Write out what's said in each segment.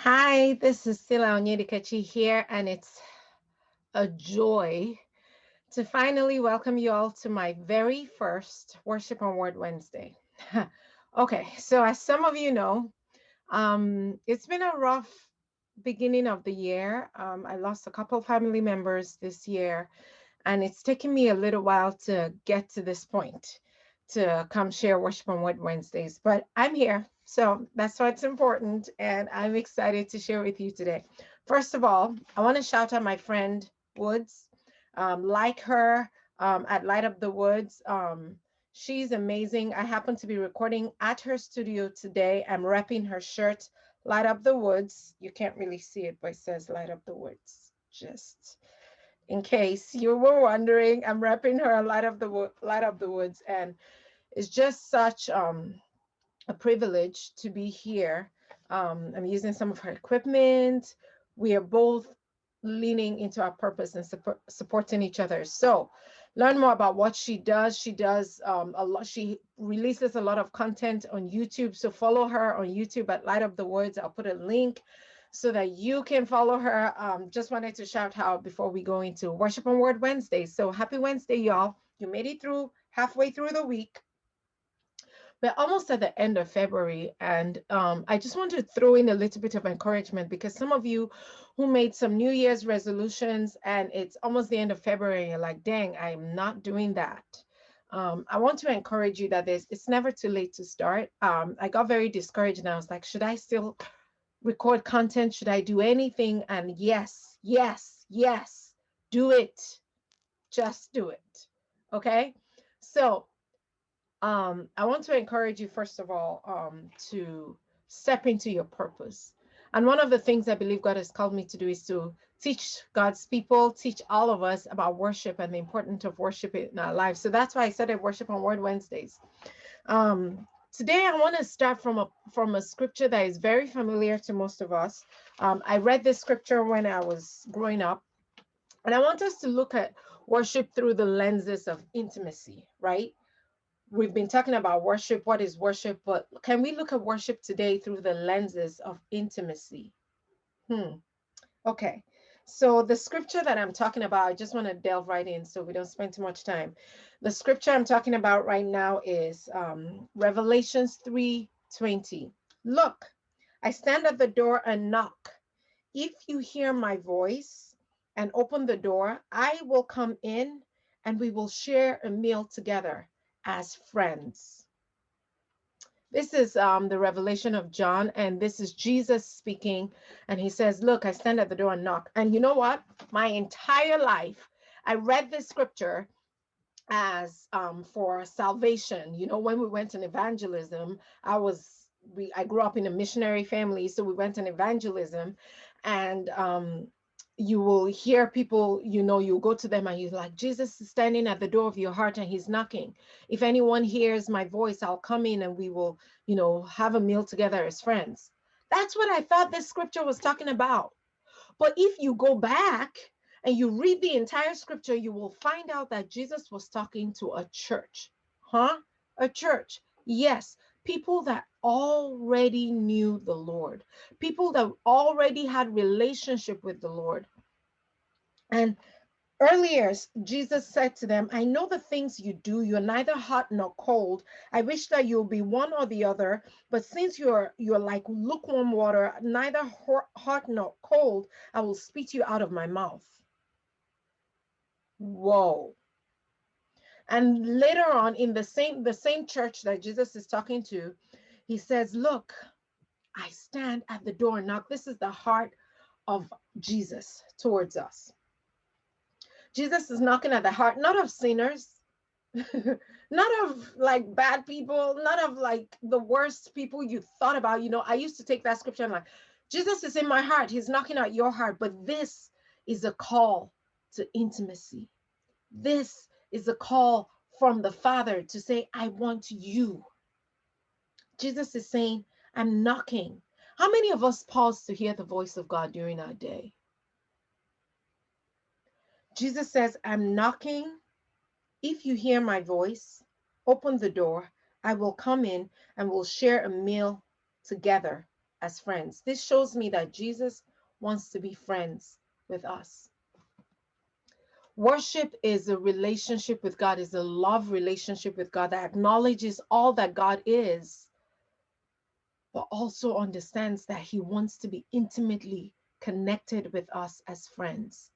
Hi, this is Sila Onyedikachi here, and it's a joy to finally welcome you all to my very first Worship and Word Wednesday. Okay, so as some of you know, it's been a rough beginning of the year. I lost a couple family members this year, and it's taken me a little while to get to this point to come share Worship on Word Wednesdays. But I'm here, so that's what's important, and I'm excited to share with you today. First of all, I want to shout out my friend Woods. Like her at Light Up the Woods. She's amazing. I happen to be recording at her studio today. I'm repping her shirt, Light Up the Woods. You can't really see it, but it says Light Up the Woods. Just in case you were wondering, I'm repping her Light Up the Woods, and it's just such a privilege to be here. I'm using some of her equipment. We are both leaning into our purpose and supporting each other. So, learn more about what she does. She does a lot. She releases a lot of content on YouTube. So follow her on YouTube at Light Up the Woods. I'll put a link so that you can follow her. Just wanted to shout out before we go into Worship and Word Wednesday. So happy Wednesday, y'all. You made it through halfway through the week. We're almost at the end of February, and I just want to throw in a little bit of encouragement because some of you who made some New Year's resolutions and it's almost the end of February, and you're like, dang, I'm not doing that. I want to encourage you that it's never too late to start. I got very discouraged and I was like, should I still record content? Should I do anything? And yes, yes, yes, do it. Just do it. Okay. So I want to encourage you, first of all, to step into your purpose. And one of the things I believe God has called me to do is to teach God's people, teach all of us about worship and the importance of worship in our lives. So that's why I started Worship on Word Wednesdays. Today, I want to start from a scripture that is very familiar to most of us. I read this scripture when I was growing up, and I want us to look at worship through the lenses of intimacy, right? We've been talking about worship. What is worship? But can we look at worship today through the lenses of intimacy? Hmm. Okay. So the scripture that I'm talking about, I just want to delve right in so we don't spend too much time. The scripture I'm talking about right now is Revelations 3:20. Look, I stand at the door and knock. If you hear my voice and open the door, I will come in and we will share a meal together as friends. This is the revelation of John, and this is Jesus speaking. And he says, look, I stand at the door and knock. And you know what? My entire life, I read this scripture as for salvation. You know, when we went on evangelism, I grew up in a missionary family, so we went on evangelism, and you will hear people, you know, you go to them and you're like, Jesus is standing at the door of your heart and he's knocking. If anyone hears my voice, I'll come in and we will, you know, have a meal together as friends. That's what I thought this scripture was talking about. But if you go back and you read the entire scripture, you will find out that Jesus was talking to a church. Huh? A church. Yes, people that already knew the Lord, people that already had relationship with the Lord. And earlier, Jesus said to them, I know the things you do. You're neither hot nor cold. I wish that you'll be one or the other. But since you're like lukewarm water, neither hot nor cold, I will spit you out of my mouth. Whoa. And later on in the same church that Jesus is talking to, he says, look, I stand at the door and knock. This is the heart of Jesus towards us. Jesus is knocking at the heart, not of sinners, not of like bad people, not of like the worst people you thought about. You know, I used to take that scripture and like, Jesus is in my heart. He's knocking at your heart. But this is a call to intimacy. This is a call from the Father to say, I want you. Jesus is saying, I'm knocking. How many of us pause to hear the voice of God during our day? Jesus says, I'm knocking. If you hear my voice, open the door. I will come in and we'll share a meal together as friends. This shows me that Jesus wants to be friends with us. Worship is a relationship with God, is a love relationship with God that acknowledges all that God is, but also understands that he wants to be intimately connected with us as friends.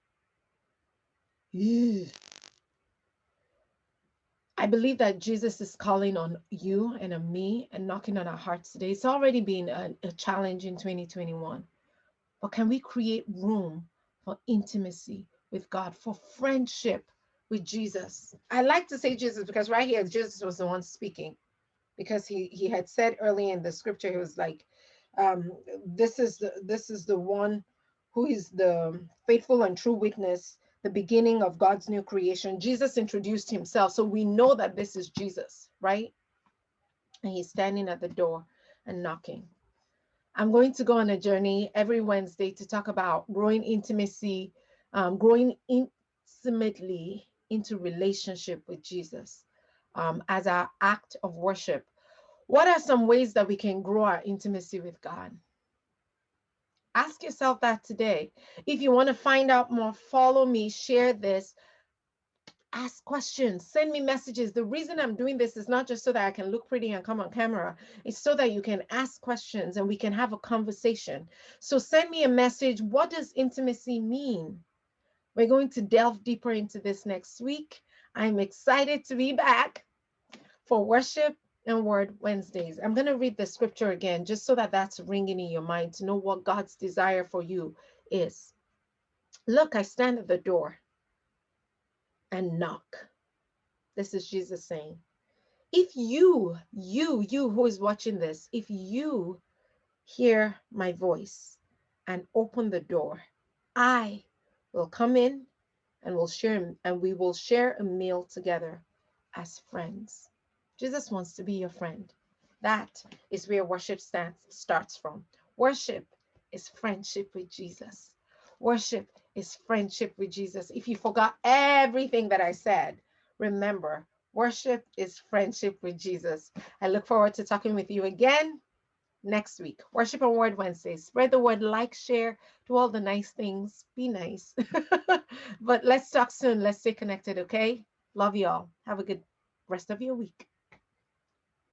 Ew. I believe that Jesus is calling on you and on me and knocking on our hearts today. It's already been a challenge in 2021. But can we create room for intimacy with God, for friendship with Jesus? I like to say Jesus because right here, Jesus was the one speaking, because he had said early in the scripture, he was like, this is the one who is the faithful and true witness, the beginning of God's new creation. Jesus introduced himself, so we know that this is Jesus, right? And he's standing at the door and knocking. I'm going to go on a journey every Wednesday to talk about growing intimacy, growing intimately into relationship with Jesus, as our act of worship. What are some ways that we can grow our intimacy with God? Ask yourself that today. If you want to find out more, follow me, share this, ask questions, send me messages. The reason I'm doing this is not just so that I can look pretty and come on camera. It's so that you can ask questions and we can have a conversation. So send me a message. What does intimacy mean? We're going to delve deeper into this next week. I'm excited to be back for Worship and Word Wednesdays. I'm going to read the scripture again just so that that's ringing in your mind to know what God's desire for you is. Look, I stand at the door and knock. This is Jesus saying, if you who is watching this, if you hear my voice and open the door, I will come in and we will share a meal together as friends. Jesus wants to be your friend. That is where worship starts from. Worship is friendship with Jesus. Worship is friendship with Jesus. If you forgot everything that I said, remember, worship is friendship with Jesus. I look forward to talking with you again next week. Worship and Word Wednesday. Spread the word, like, share, do all the nice things. Be nice. But let's talk soon. Let's stay connected, okay? Love y'all. Have a good rest of your week.